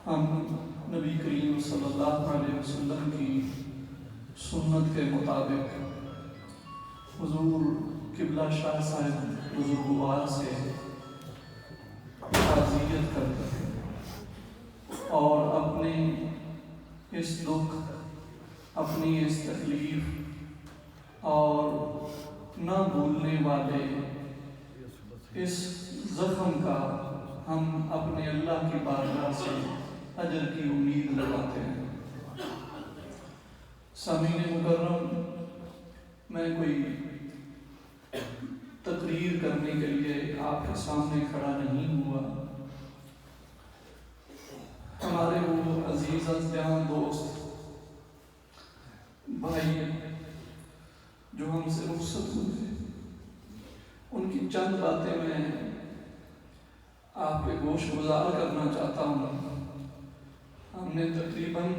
ہم نبی کریم صلی اللہ علیہ وسلم کی سنت کے مطابق حضور قبلہ شاہ صاحب بزرگوار سے تعزیت کرتے ہیں اور اپنے اس دکھ، اپنی اس تکلیف اور نہ بھولنے والے اس زخم کا ہم اپنے اللہ کی بارگاہ سے اجر کی امید لگاتے ہیں۔ سامعین مکرم، میں کوئی تقریر کرنے کے لیے آپ کے سامنے کھڑا نہیں ہوا۔ ہمارے وہ عزیز جان دوست بھائی جو ہم سے رخصت ہوئے، ان کی چند باتیں میں آپ کے گوش گزار کرنا چاہتا ہوں۔ ہم نے تقریباً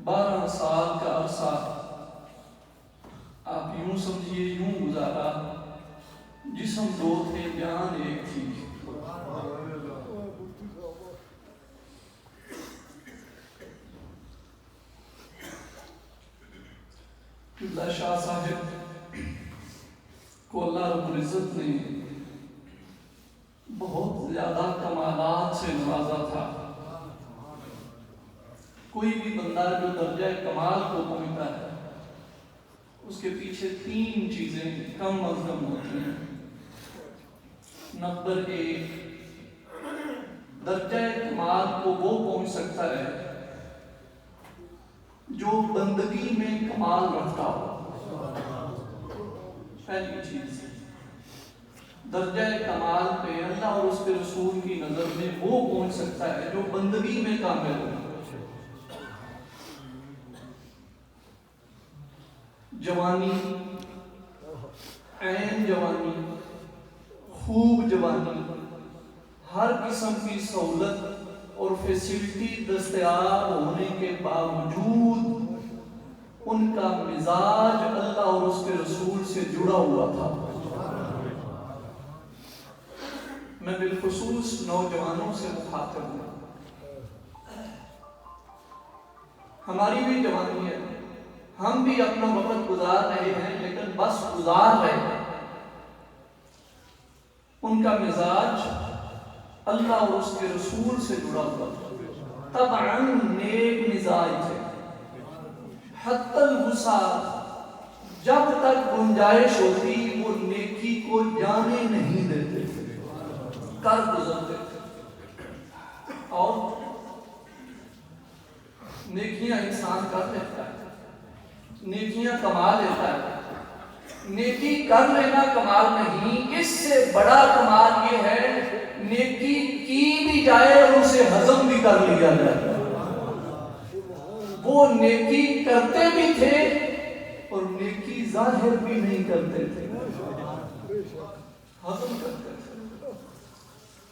12 سال کا عرصہ آپ یوں سمجھیے یوں گزارا، جسم دو تھے جان ایک تھی۔ قبلہ شاہ صاحب کو اللہ رب العزت نے بہت زیادہ کمالات سے نوازا تھا۔ کوئی بھی بندہ جو درجہ کمال کو پہنچتا ہے، اس کے پیچھے 3 چیزیں کم از کم ہوتی ہیں۔ نمبر 1، درجہ کمال کو وہ پہنچ سکتا ہے جو بندگی میں کمال رکھتا ہو۔ پہلی چیز، درجہ کمال پہ اللہ اور اس کے رسول کی نظر میں وہ پہنچ سکتا ہے جو بندگی میں کامل ہو۔ جوانی، عین جوانی، خوب جوانی، ہر قسم کی سہولت اور فیسلٹی دستیاب ہونے کے باوجود ان کا مزاج اللہ اور اس کے رسول سے جڑا ہوا تھا۔ میں بالخصوص نوجوانوں سے مخاطب ہوں۔ ہماری بھی جوانی ہے، ہم بھی اپنا وقت گزار رہے ہیں، لیکن بس گزار رہے ہیں۔ ان کا مزاج اللہ اور اس کے رسول سے جڑا ہوا تھا۔ طبعاً نیک مزاج تھے، حتی الوسع، جب تک گنجائش ہوتی وہ نیکی کو جانے نہیں دیتے، کر گزرتے تھے۔ اور نیکیاں انسان کر لیتا ہے، نیکیاں کما لیتا ہے۔ نیکی کر لینا کمال نہیں، اس سے بڑا کمال یہ ہے نیکی کی بھی جائے اور اسے ہضم بھی کر لیا جائے۔ وہ نیکی کرتے بھی تھے اور نیکی ظاہر بھی نہیں کرتے تھے، ہضم کرتے تھے۔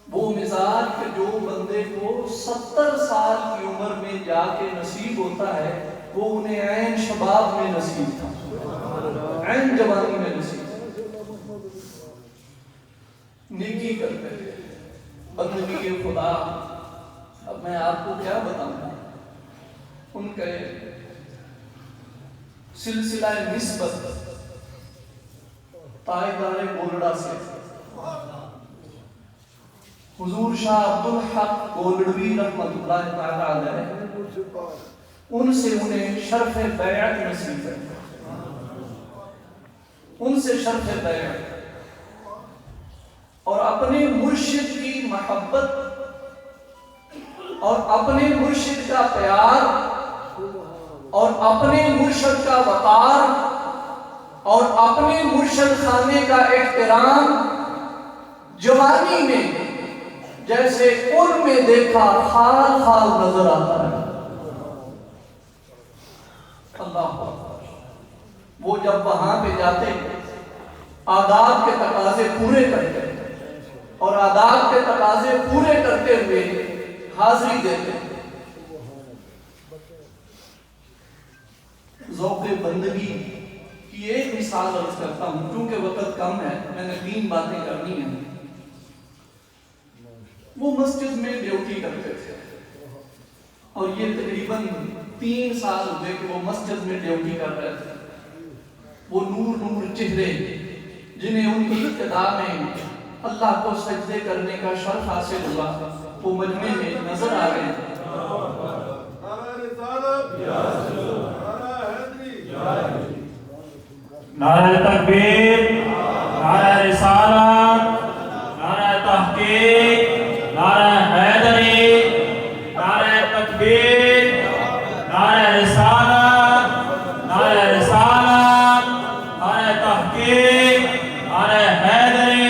وہ مزاج کہ جو بندے کو 70 سال کی عمر میں جا کے نصیب ہوتا ہے، وہ انہیں عین شباب میں نصیب تھا، عین جوانی میں نصیب تھا۔ نیکی کرتے تھے، بندگی خدا۔ اب میں آپ کو کیا بتاؤں، ان کے سلسلہ نسبت تائیدار گولڑا سے حضور شاہ عبدالحق گولڑوی رحمۃ اللہ تعالی علیہ، ان سے انہیں شرف بیعت نصیب ہے، ان سے شرف بیعت اور اپنے مرشد کی محبت اور اپنے مرشد کا پیار اور اپنے مرشد کا وقار اور اپنے مرشد خانے کا احترام جوانی میں جیسے ان میں دیکھا خال خال نظر آتا ہے۔ اللہ اکبر۔ وہ جب وہاں پہ جاتے آداب کے تقاضے پورے کرتے اور آداب کے تقاضے پورے کرتے ہوئے حاضری دیتے، ذوق بندگی کی ایک مثال عرض کرتا ہوں، کیونکہ وقت کم ہے، میں نے 3 باتیں کرنی ہیں۔ وہ مسجد میں ڈیوٹی کرتے تھے اور یہ تقریباً 3 سال ہوئے کہ وہ مسجد میں ڈیوٹی کر رہے تھے. وہ نور چہرے جنہیں ان کی ابتدا میں اللہ کو سجدے کرنے کا شرف حاصل ہوا وہ مجمع میں نظر آ رہے ہیں. نعرہ تکبیر، نعرہ رسالت، نعرہ تحقیق، نعرہ حیدری، نعرہ تکبیر، نعرہ رسالت، نعرہ رسالت، نعرہ تحقیق، نعرہ حیدری.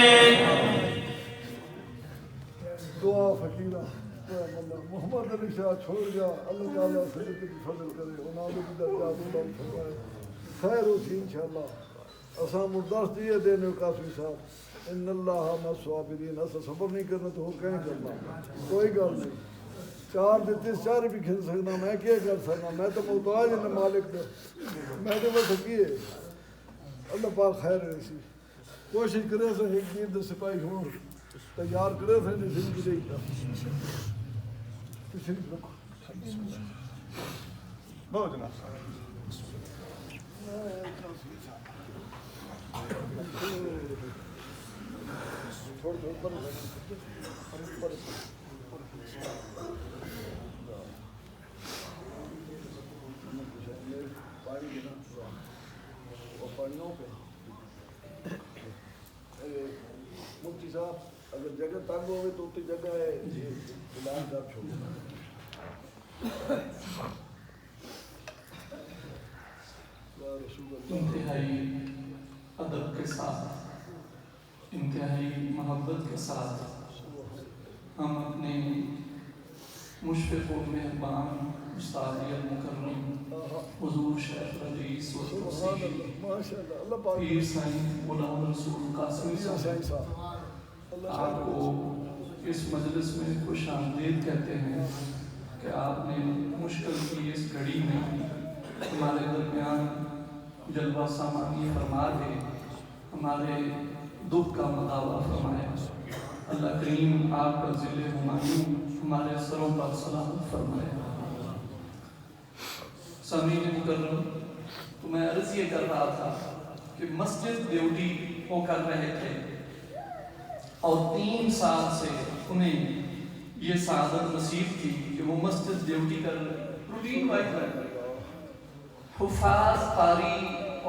دعا فقیرہ محمد علی شاہ چھوڑ گیا، اللہ تعالیٰ سے فضل کرے، انہوں نے درجات بلند فرمائے. خیر ہوتی انشاءاللہ. اساں مرداس دیئے دینے قاسمی صاحب ان اللہ مصابرین. اساں صبر نہیں کرنا تو ہو کہیں کرنا کوئی گل نہیں. 4 دیتے 4 بھی کھل سکنا، میں کیا کر سکنا، میں تو محتاج ہوں مالک دے، میں تو بس کیے. اللہ پاک خیر رسی. کوشش کرے سے ایک دین دے سپاہی ہوں تیار کرے سے نہیں زندگی دے گا. تشریف رکھو. بہت جناب مفتی صاحب اگر جگہ تنگ ہوئے تو اتنی جگہ ہے اعلان کر چھوڑو. انتہائی ادب کے ساتھ، انتہائی محبت کے ساتھ ہم اپنے مشفق و مہربان استاد المکرم حضور شیخ رئیس و پیر سائیں غلام رسول قاسمی صاحب آپ کو اس مجلس میں خوش آمدید کہتے ہیں کہ آپ نے مشکل کی اس گھڑی میں ہمارے درمیان جلوہ سامانی فرما دے، ہمارے دکھ کا مداوع فرمائے. اللہ کریم آپ کا ذل ہمایوں ہمارے سروں پر سلامت فرمائے. سامعین مکرم، تو میں عرض یہ کر رہا تھا کہ مسجد ڈیوٹی وہ کر رہے تھے اور 3 سال سے انہیں یہ سعادت نصیب تھی کہ وہ مسجد ڈیوٹی کر روٹین وائز رہے. حفاظ قاری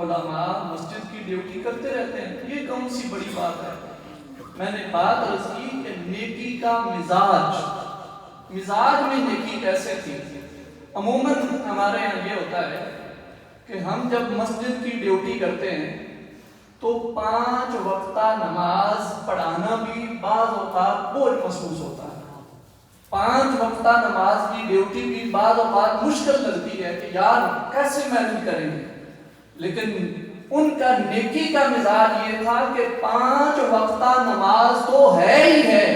علماء مسجد کی ڈیوٹی کرتے رہتے ہیں، یہ کون سی بڑی بات ہے. میں نے بات عرض کی کہ نیکی کا مزاج میں نیکی کیسے تھی. عموماً ہمارے یہاں یہ ہوتا ہے کہ ہم جب مسجد کی ڈیوٹی کرتے ہیں تو 5 وقتہ نماز پڑھانا بھی بعض اوقات بوجھ محسوس ہوتا ہے. 5 وقتہ نماز کی ڈیوٹی بھی بعض اوقات مشکل لگتی ہے کہ یار کیسے مینج کریں گے. لیکن ان کا نیکی کا مزاج یہ تھا کہ 5 وقتہ نماز تو ہے ہی ہے.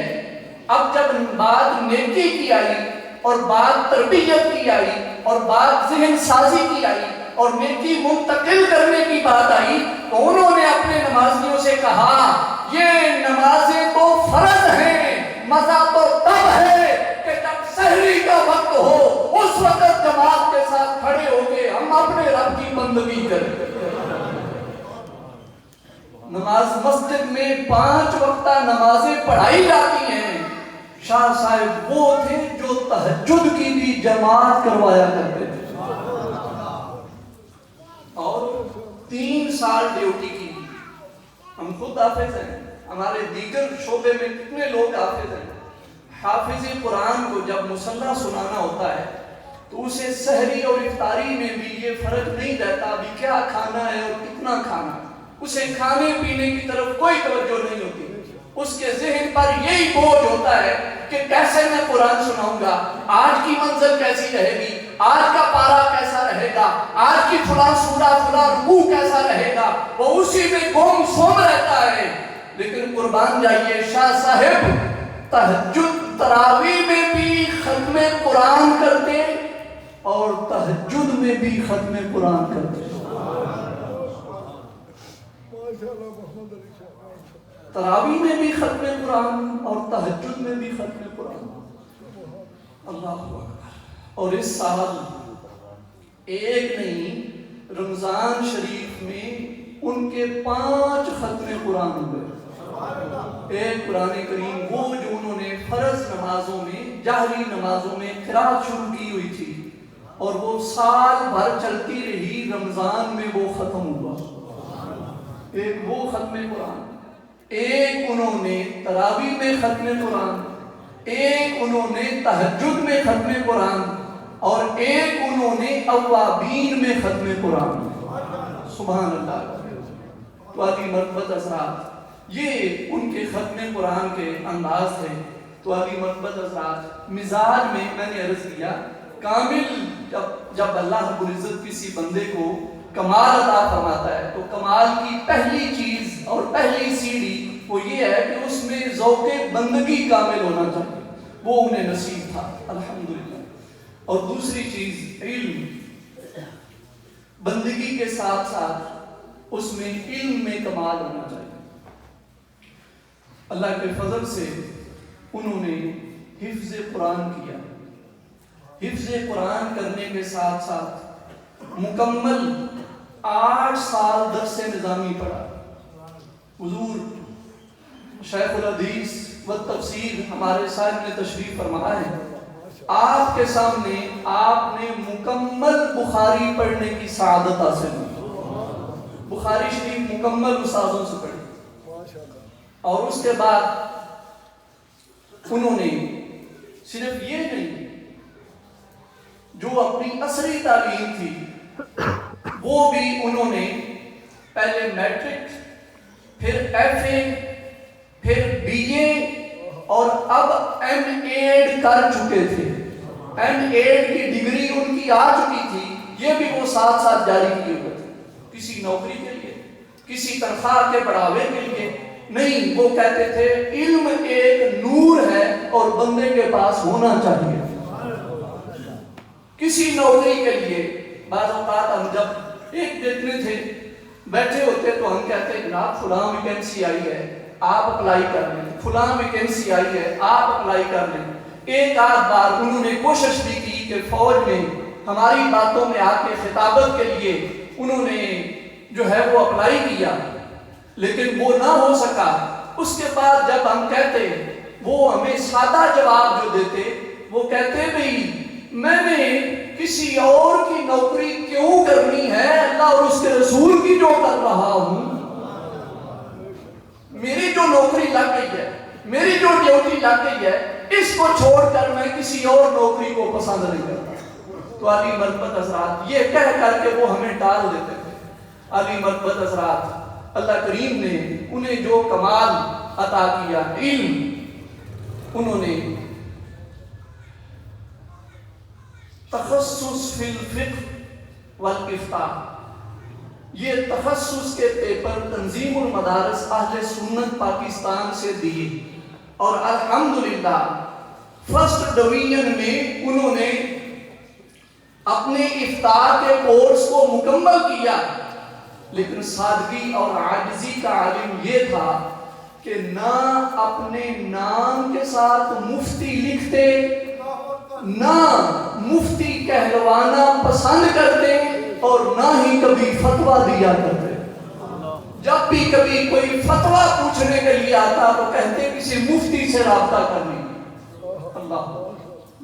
اب جب بات نیکی کی آئی اور بات تربیت کی آئی اور بات ذہن سازی کی آئی اور نیکی منتقل کرنے کی بات آئی تو انہوں نے اپنے نمازیوں سے کہا یہ نمازیں تو فرض ہیں، مزہ تو تب ہے کہ جب سحری کا وقت ہو، اس وقت جماعت کے ساتھ کھڑے ہو کے ہم اپنے رب کی بندگی کریں. نماز مسجد میں 5 وقتہ نمازیں پڑھائی جاتی ہیں. شاہ صاحب وہ تھے جو تہجد کی بھی جماعت کروایا کرتے تھے اور 3 سال ڈیوٹی کی. ہم خود حافظ ہیں، ہمارے دیگر شعبے میں کتنے لوگ حافظ ہیں. حافظ قرآن کو جب مصلح سنانا ہوتا ہے تو اسے سحری اور افطاری میں بھی یہ فرق نہیں رہتا بھی کیا کھانا ہے اور کتنا کھانا. اسے کھانے پینے کی طرف کوئی توجہ نہیں ہوتی. اس کے ذہن پر یہی بوجھ ہوتا ہے کہ کیسے میں قرآن سناؤں گا، آج کی منزل کیسی رہے گی، آج کا پارا کیسا رہے گا، آج کی فلاں سورہ فلاں رکوع کیسا رہے گا. وہ اسی میں گم سم رہتا ہے. لیکن قربان جائیے شاہ صاحب تہجد تراویح میں بھی ختم قرآن کرتے اور تہجد میں بھی ختم قرآن کرتے. ماشاءاللہ محمد علی شاہ تراویح میں بھی ختم قرآن اور تہجد میں بھی ختم قرآن. اللہ اکبر. اور اس سال ایک نہیں، رمضان شریف میں ان کے 5 ختم قرآن ہوئے. ایک قرآن کریم وہ جو انہوں نے فرض نمازوں میں، جہری نمازوں میں قرأت شروع کی ہوئی تھی اور وہ سال بھر چلتی رہی، رمضان میں وہ ختم ہوا. ایک وہ ختم قرآن، ایک انہوں نے تراویح میں ختم قرآن، ایک انہوں نے تہجد میں ختم قرآن، اور ایک انہوں نے اوابین میں ختم قرآن. سبحان اللہ. تو علی مرتبت حضرات، یہ ان کے ختم قرآن کے انداز تھے. تو علی مرتبت حضرات، مزاج میں میں نے عرض کیا، کامل جب اللہ رب العزت کسی بندے کو کمال عطا فرماتا ہے تو کمال کی پہلی چیز اور پہلی سیڑھی وہ یہ ہے کہ اس میں ذوق بندگی کامل ہونا چاہیے. وہ انہیں نصیب تھا الحمدللہ. اور دوسری چیز علم. بندگی کے ساتھ ساتھ اس میں علم میں کمال ہونا چاہیے. اللہ کے فضل سے انہوں نے حفظ قرآن کیا. حفظ قرآن کرنے کے ساتھ ساتھ مکمل 8 سال درس نظامی پڑھا. حضور شیخ الحدیث و تفسیر ہمارے صاحب نے تشریف فرمایا ہے. آپ کے سامنے آپ نے مکمل بخاری پڑھنے کی سعادت حاصل کی. بخاری شریف مکمل استاذوں سے پڑھی. اور اس کے بعد انہوں نے صرف یہ نہیں، جو اپنی عصری تعلیم تھی وہ بھی انہوں نے پہلے میٹرک، پھر ایف اے، پھر بی اے اور اب ایم ایڈ کر چکے تھے. ایم ایڈ کی ڈگری ان کی آ چکی تھی. یہ بھی وہ ساتھ ساتھ جاری کیے ہوئے تھے، کسی نوکری کے لیے، کسی تنخواہ کے بڑھاوے کے لیے نہیں. وہ کہتے تھے علم ایک نور ہے اور بندے کے پاس ہونا چاہیے. کسی نوکری کے لیے بعض اوقات ہم جب ایک دیکھنے تھے بیٹھے ہوتے تو ہم کہتے جناب فلاں ویکینسی آئی ہے آپ اپلائی کر لیں، فلاں ویکینسی آئی ہے آپ اپلائی کر لیں. ایک آدھ بار انہوں نے کوشش بھی کی کہ فوج میں ہماری باتوں میں آ کے خطابت کے لیے انہوں نے جو ہے وہ اپلائی کیا، لیکن وہ نہ ہو سکا. اس کے بعد جب ہم کہتے، وہ ہمیں سادہ جواب جو دیتے، وہ کہتے بھئی میں نے کسی اور کی نوکری کیوں کرنی ہے، اللہ اور اس کے رسول کی جو کر رہا ہوں. میری جو نوکری لگ گئی ہے، میری جو ڈیوٹی لگ گئی ہے، اس کو چھوڑ کر میں کسی اور نوکری کو پسند نہیں کرتا. تو علی مرتبت حضرات یہ کہہ کر کے وہ ہمیں ٹال دیتے تھے. علی مرتبت حضرات، اللہ کریم نے انہیں جو کمال عطا کیا علم، انہوں نے تخصص فی الفقہ والافتاء، یہ تخصص کے پیپر تنظیم المدارس اہل سنت پاکستان سے دیے اور الحمدللہ فرسٹ ڈویژن میں انہوں نے اپنے افتاء کے کورس کو مکمل کیا. لیکن سادگی اور عاجزی کا عالم یہ تھا کہ نہ اپنے نام کے ساتھ مفتی لکھتے، نہ مفتی کہلوانا پسند کرتے اور نہ ہی کبھی فتویٰ دیا کرتے. جب بھی کبھی کوئی فتویٰ پوچھنے کے لیے آتا تو کہتے کسی مفتی سے رابطہ کرنے. اللہ،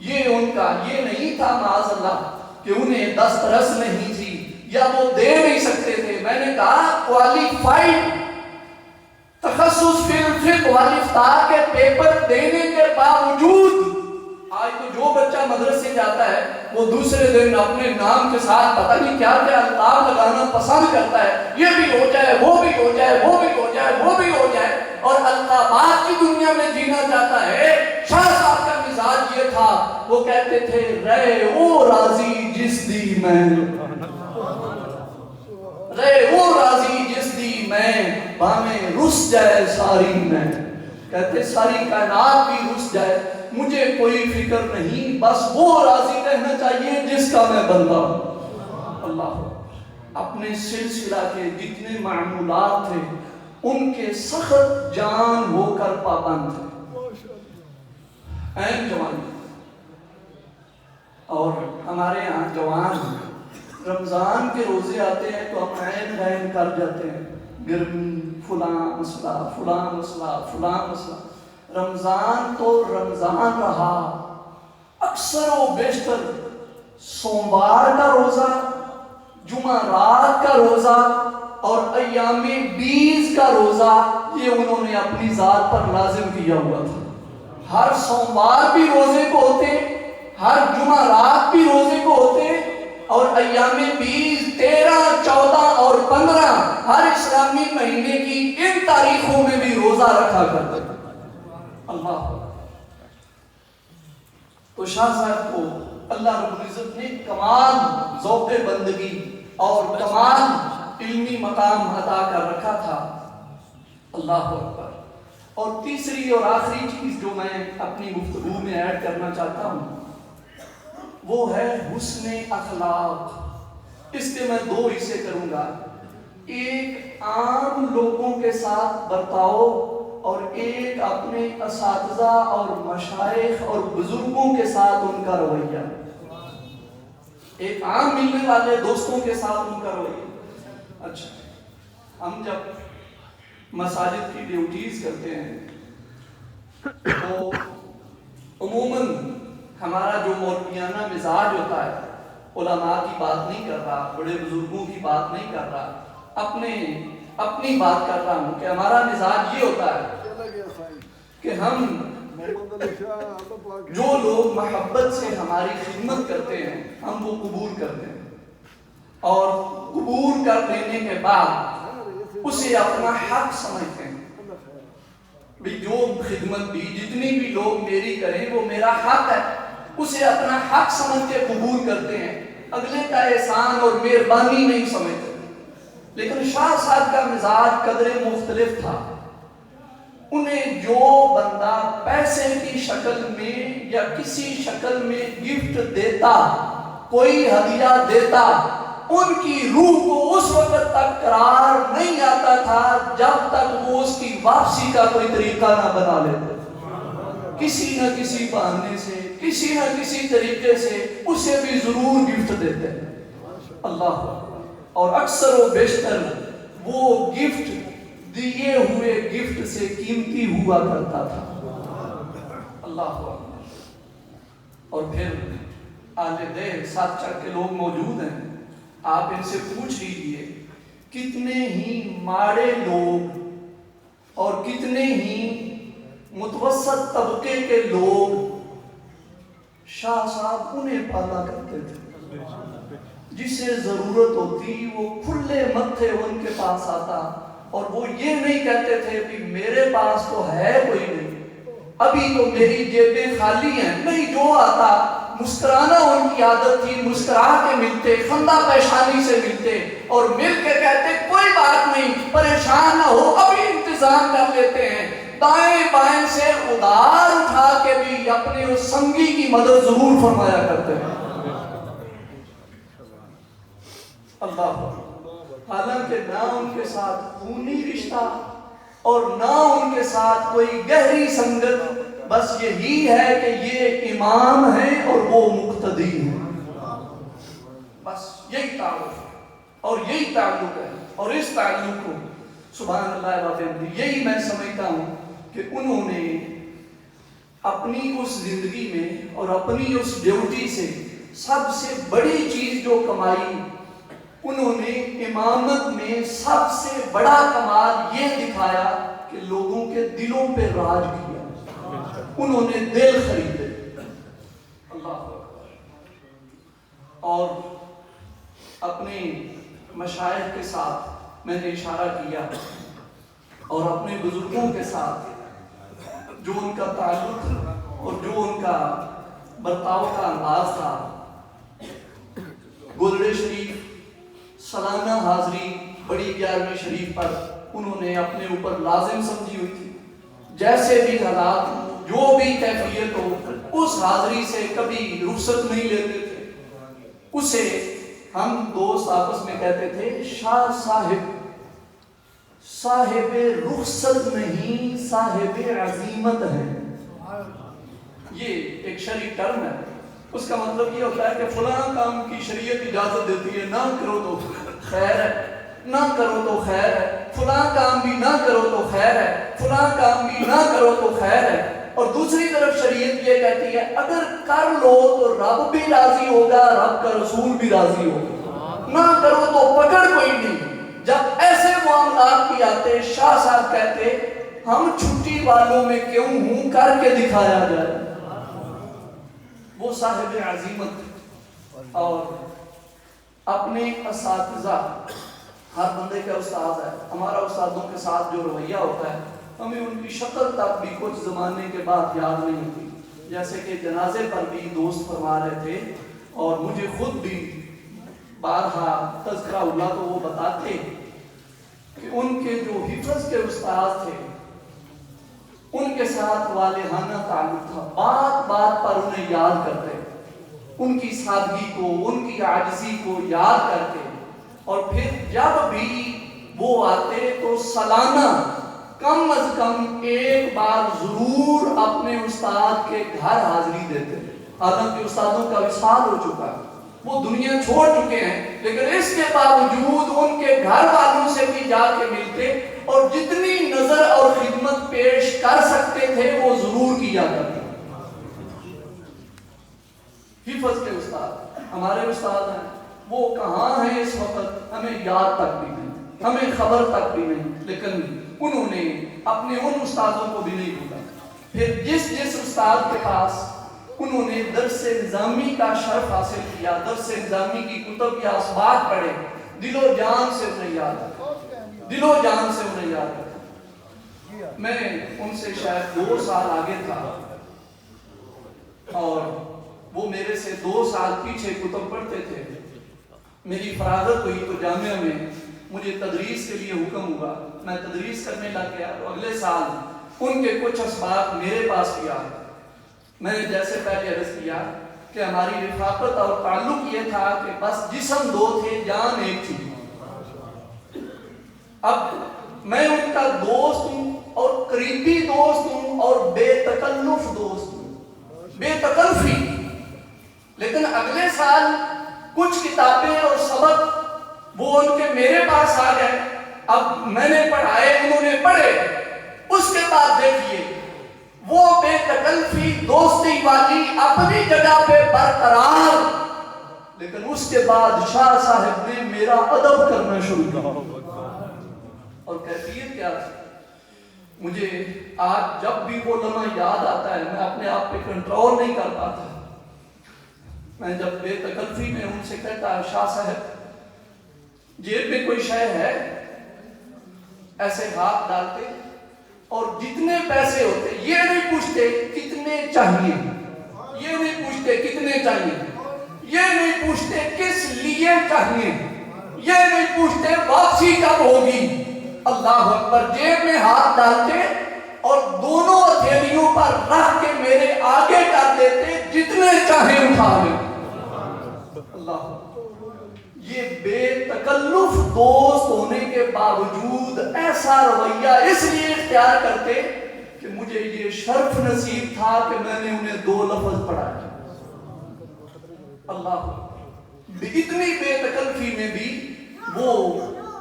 یہ ان کا یہ نہیں تھا معاذ اللہ کہ انہیں دسترس نہیں تھی یا وہ دے نہیں سکتے تھے. میں نے کہا کوالیفائڈ تخصص فی الفقہ والافتاء کے پیپر دینے کے باوجود آج تو جو بچہ مدرسے جاتا ہے وہ دوسرے دن اپنے نام کے ساتھ پتہ نہیں کیا کیا القاب لگانا پسند کرتا ہے. یہ بھی ہو جائے، وہ بھی ہو جائے، وہ بھی ہو جائے، وہ بھی ہو جائے، اور القابات کی دنیا میں جینا چاہتا ہے. شاہ صاحب کا مزاج یہ تھا، وہ کہتے تھے رے او راضی جس دی میں، رے او راضی جس دی میں، بامیں رس جائے ساری میں. کہتے ساری کائنات بھی رس جائے مجھے کوئی فکر نہیں، بس وہ راضی رہنا چاہیے جس کا میں بندہ ہوں. اللہ اپنے سلسلہ کے جتنے معمولات تھے ان کے سخت جان ہو کر پابند تھے، این جوانی۔ اور ہمارے یہاں جوان رمضان کے روزے آتے ہیں تو ہم عین غین کر جاتے ہیں، گرمی، فلاں مسئلہ، فلاں مسئلہ، فلاں مسئلہ۔ رمضان تو رمضان رہا، اکثر و بیشتر سوموار کا روزہ، جمعرات کا روزہ اور ایام 20 کا روزہ، یہ انہوں نے اپنی ذات پر لازم کیا ہوا تھا۔ ہر سوموار بھی روزے کو ہوتے، ہر جمعرات بھی روزے کو ہوتے، اور ایام 20، 13، 14 اور 15 ہر اسلامی مہینے کی ان تاریخوں میں بھی روزہ رکھا کرتے۔ اللہ، تو شاہ صاحب کو اللہ رب العزت نے کمال ذوق بندگی اور کمال علمی مقام عطا کر رکھا تھا۔ اللہ اکبر۔ اور تیسری اور آخری چیز جو میں اپنی گفتگو میں ایڈ کرنا چاہتا ہوں وہ ہے حسن اخلاق۔ اس کے میں 2 حصے کروں گا، ایک عام لوگوں کے ساتھ برتاؤ اور ایک اپنے اساتذہ اور مشائخ اور بزرگوں کے ساتھ ان کا رویہ، ایک عام ملنے والے دوستوں کے ساتھ ان کا رویہ۔ اچھا، ہم جب مساجد کی ڈیوٹیز کرتے ہیں تو عموماً ہمارا جو مولویانہ مزاج ہوتا ہے، علماء کی بات نہیں کر رہا، بڑے بزرگوں کی بات نہیں کر رہا، اپنی بات کر رہا ہوں کہ ہمارا مزاج یہ ہوتا ہے کہ ہم جو لوگ محبت سے ہماری خدمت کرتے ہیں ہم وہ قبول کرتے ہیں، اور قبول کر لینے کے بعد اسے اپنا حق سمجھتے ہیں۔ بھی جو خدمت بھی جتنی بھی لوگ میری کریں وہ میرا حق ہے، اسے اپنا حق سمجھ کے قبول کرتے ہیں، اگلے کا احسان اور مہربانی نہیں سمجھتے۔ لیکن شاہ صاحب کا مزاج قدرے مختلف تھا۔ انہیں جو بندہ پیسے کی شکل میں یا کسی شکل میں گفٹ دیتا، کوئی ہدیہ دیتا، ان کی روح کو اس وقت تک قرار نہیں آتا تھا جب تک وہ اس کی واپسی کا کوئی طریقہ نہ بنا لیتے۔ کسی نہ کسی بہانے سے، کسی نہ کسی طریقے سے اسے بھی ضرور گفٹ دیتے ہیں۔ اللہ، اور اکثر و بیشتر وہ گفٹ دیے ہوئے گفٹ سے قیمتی ہوا کرتا تھا۔ اللہ، اور پھر آلے دیر ساتھ چڑھ کے لوگ موجود ہیں، آپ ان سے پوچھ لیجئے کتنے ہی ماڑے لوگ اور کتنے ہی متوسط طبقے کے لوگ شاہ صاحب انہیں پالا کرتے تھے، جسے ضرورت ہوتی وہ کھلے متھے ان کے پاس آتا، اور وہ یہ نہیں کہتے تھے کہ میرے پاس تو ہے کوئی نہیں، ابھی تو میری جیبیں خالی ہیں، نہیں، جو آتا مسکرانا ان کی عادت تھی، مسکرا کے ملتے، خندہ پیشانی سے ملتے اور مل کے کہتے کوئی بات نہیں، پریشان نہ ہو، ابھی انتظام کر لیتے ہیں۔ دائیں بائیں سے ادار اٹھا کے بھی اپنے اس سنگی کی مدد ضرور فرمایا کرتے ہیں۔ اللہ، حالانکہ نہ ان کے ساتھ خونی رشتہ اور نہ ان کے ساتھ کوئی گہری سنگت، بس یہی ہے کہ یہ امام ہیں اور وہ مقتدی ہیں، بس یہی تعلق ہے اور یہی تعلق ہے۔ اور اس تعلق کو سبحان اللہ وبحمدہ، یہی میں سمجھتا ہوں کہ انہوں نے اپنی اس زندگی میں اور اپنی اس ڈیوٹی سے سب سے بڑی چیز جو کمائی، انہوں نے امامت میں سب سے بڑا کمال یہ دکھایا کہ لوگوں کے دلوں پہ راج کیا، انہوں نے دل خریدے۔ اللہ، اور اپنے مشائخ کے ساتھ میں نے اشارہ کیا اور اپنے بزرگوں کے ساتھ جو ان کا تعلق اور جو ان کا برتاؤ کا انداز تھا، گولڑے شریف سالانہ حاضری بڑی 11ویں شریف پر انہوں نے اپنے اوپر لازم سمجھی ہوئی تھی، جیسے بھی حالات جو بھی کیفیت ہو اس حاضری سے کبھی رخصت نہیں لیتے تھے، اسے ہم دوست آپس میں کہتے تھے شاہ صاحب صاحب رخصت نہیں صاحب عزیمت ہے. یہ ایک شرعی ٹرم ہے. اس کا مطلب یہ ہوتا ہے کہ فلاں کام کی شریعت اجازت دیتی ہے، نہ کرو تو خیر ہے، نہ کرو تو خیر ہے، فلاں کام بھی نہ کرو تو خیر ہے، فلاں کام بھی نہ کرو تو خیر ہے. اور دوسری طرف شریعت یہ کہتی ہے اگر کر لو تو رب بھی راضی ہوگا، رب کا رسول بھی راضی ہوگا، نہ کرو تو پکڑ کوئی نہیں. جب ایسے معاملات بھی آتے شاہ صاحب کہتے ہم چھٹی والوں میں کیوں ہوں، کر کے دکھایا جائے. وہ صاحب عزیمت. اور اپنے اساتذہ، ہر بندے کا استاد ہے. ہمارا استادوں کے ساتھ جو رویہ ہوتا ہے ہمیں ان کی شکل تک بھی کچھ زمانے کے بعد یاد نہیں ہوتی. جیسے کہ جنازے پر بھی دوست فرما رہے تھے اور مجھے خود بھی بارہا تذکرہ اللہ تو وہ بتاتے کہ ان کے جو حفظ کے استاد تھے ان کے ساتھ والہانہ تعلق تھا. بات بات پر انہیں یاد کرتے، ان کی سادگی کو، ان کی عاجزی کو یاد کرتے. اور پھر جب بھی وہ آتے تو سالانہ کم از کم ایک بار ضرور اپنے استاد کے گھر حاضری دیتے. حالانکہ استادوں کا وصال ہو چکا ہے، وہ دنیا چھوڑ چکے ہیں، لیکن اس کے باوجود ان کے گھر والوں سے بھی جا کے ملتے اور جتنی نظر اور خدمت پیش کر سکتے تھے وہ ضرور کیا کرتے. حفظ کے استاد ہمارے استاد ہیں، وہ کہاں ہیں اس وقت ہمیں یاد تک بھی نہیں، ہمیں خبر تک بھی نہیں، لیکن انہوں نے اپنے ان استادوں کو بھی نہیں بھولا. پھر جس استاد کے پاس انہوں نے درس نظامی کا شرف حاصل کیا، درس نظامی کی کتب یا اسباق پڑھے، دل و جان سے انہیں یاد رکھا، دل و جان سے انہیں یاد رکھا. میں ان سے شاید 2 سال آگے تھا اور وہ میرے سے 2 سال پیچھے کتب پڑھتے تھے. میری فراغت ہوئی تو جامعہ میں مجھے تدریس کے لیے حکم ہوا، میں تدریس کرنے لگ گیا. تو اگلے سال ان کے کچھ اسباق میرے پاس کیا. میں نے جیسے پہلے عرض کیا کہ ہماری رفاقت اور تعلق یہ تھا کہ بس جسم 2 تھے، جان ایک تھی. اب میں ان کا دوست ہوں اور قریبی دوست ہوں اور بے تکلف دوست ہوں، بے تکلفی. لیکن اگلے سال کچھ کتابیں اور سبق وہ ان کے میرے پاس آ گئے. اب میں نے پڑھائے، انہوں نے پڑھے. اس کے بعد دیکھیے وہ بے تکلفی دوستی والی اپنی جگہ پہ برقرار، لیکن اس کے بعد شاہ صاحب نے میرا ادب کرنا شروع کیا. اور کیفیت کیا تھی مجھے آج جب بھی وہ لمحہ یاد آتا ہے میں اپنے آپ پہ کنٹرول نہیں کر پاتا. میں جب بے تکلفی میں ان سے کہتا شاہ صاحب جیب میں کوئی شے ہے، ایسے ہاتھ ڈالتے اور جتنے پیسے ہوتے، یہ نہیں پوچھتے کتنے چاہیے، یہ نہیں پوچھتے کتنے چاہیے، یہ نہیں پوچھتے کس لیے چاہیے، یہ نہیں پوچھتے واپسی کب ہوگی. اللہ اکبر. جیب میں ہاتھ ڈالتے اور دونوں ہتھیلیوں پر رکھ کے میرے آگے کر دیتے، جتنے چاہیں اٹھا لیں. اللہ، یہ بے تکلف دوست ہونے کے باوجود ایسا رویہ اس لیے اختیار کرتے کہ مجھے یہ شرف نصیب تھا کہ میں نے انہیں 2 لفظ پڑھائے. اللہ، اتنی بے تکلفی میں بھی وہ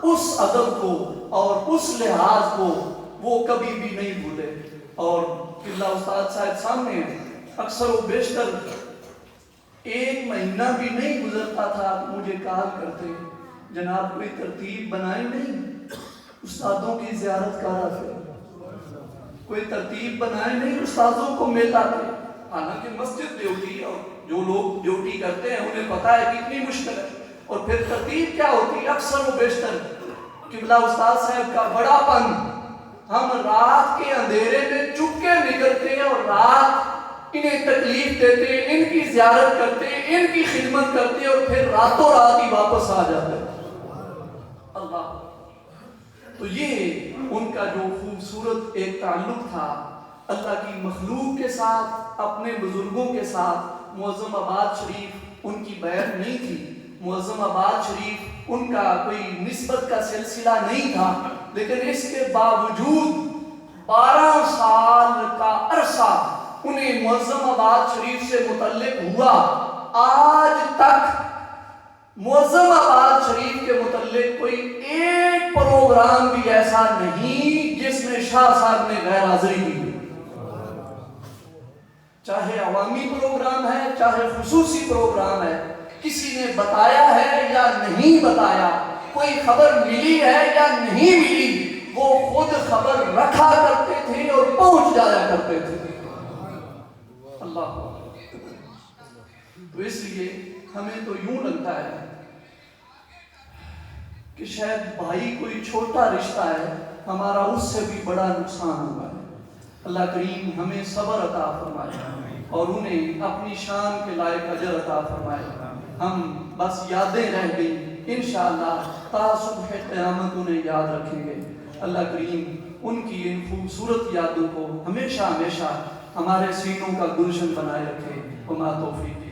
اس ادب کو اور اس لحاظ کو وہ کبھی بھی نہیں بھولے. اور قلعہ استاد صاحب سامنے ہیں، اکثر و بیشتر 1 مہینہ بھی نہیں گزرتا تھا مجھے کال کرتے جناب کوئی ترتیب بنائیں نہیں استادوں کی زیارت کا رافع، کوئی ترتیب بنائیں نہیں استادوں کو ملاتے. حالانکہ مسجد ڈیوٹی اور جو لوگ ڈیوٹی کرتے ہیں انہیں پتا ہے کتنی مشکل ہے. اور پھر ترتیب کیا ہوتی؟ اکثر و بیشتر قبلہ استاد صاحب کا بڑا پن، ہم رات کے اندھیرے میں چپ کے نکلتے اور رات انہیں تکلیف دیتے، ان کی زیارت کرتے، ان کی خدمت کرتے اور پھر راتوں رات ہی واپس آ جاتے. اللہ، تو یہ ان کا جو خوبصورت ایک تعلق تھا اللہ کی مخلوق کے ساتھ، اپنے بزرگوں کے ساتھ. معظم آباد شریف ان کی بیعت نہیں تھی معظم آباد شریف ان کا کوئی نسبت کا سلسلہ نہیں تھا، لیکن اس کے باوجود 12 سال کا عرصہ انہیں معظم آباد شریف سے متعلق ہوا۔ آج تک معظم آباد شریف کے متعلق کوئی ایک پروگرام بھی ایسا نہیں جس میں شاہ صاحب نے غیر حاضری کی، چاہے عوامی پروگرام ہے چاہے خصوصی پروگرام ہے، کسی نے بتایا ہے یا نہیں بتایا، کوئی خبر ملی ہے یا نہیں ملی، وہ خود خبر رکھا کرتے تھے اور پہنچ جایا کرتے تھے۔ اللہ، تو اس لیے ہمیں تو یوں لگتا ہے کہ شاید بھائی کوئی چھوٹا رشتہ ہے، ہمارا اس سے بھی بڑا نقصان ہوا ہے۔ اللہ کریم ہمیں صبر عطا فرمائے اور انہیں اپنی شان کے لائق اجر عطا فرمائے۔ ہم بس یادیں رہ گئی، انشاءاللہ تا صبح قیامت انہیں یاد رکھیں گے۔ اللہ کریم ان کی ان خوبصورت یادوں کو ہمیشہ ہمیشہ ہمارے سینوں کا گلشن بنائے رکھے۔ وما توفیق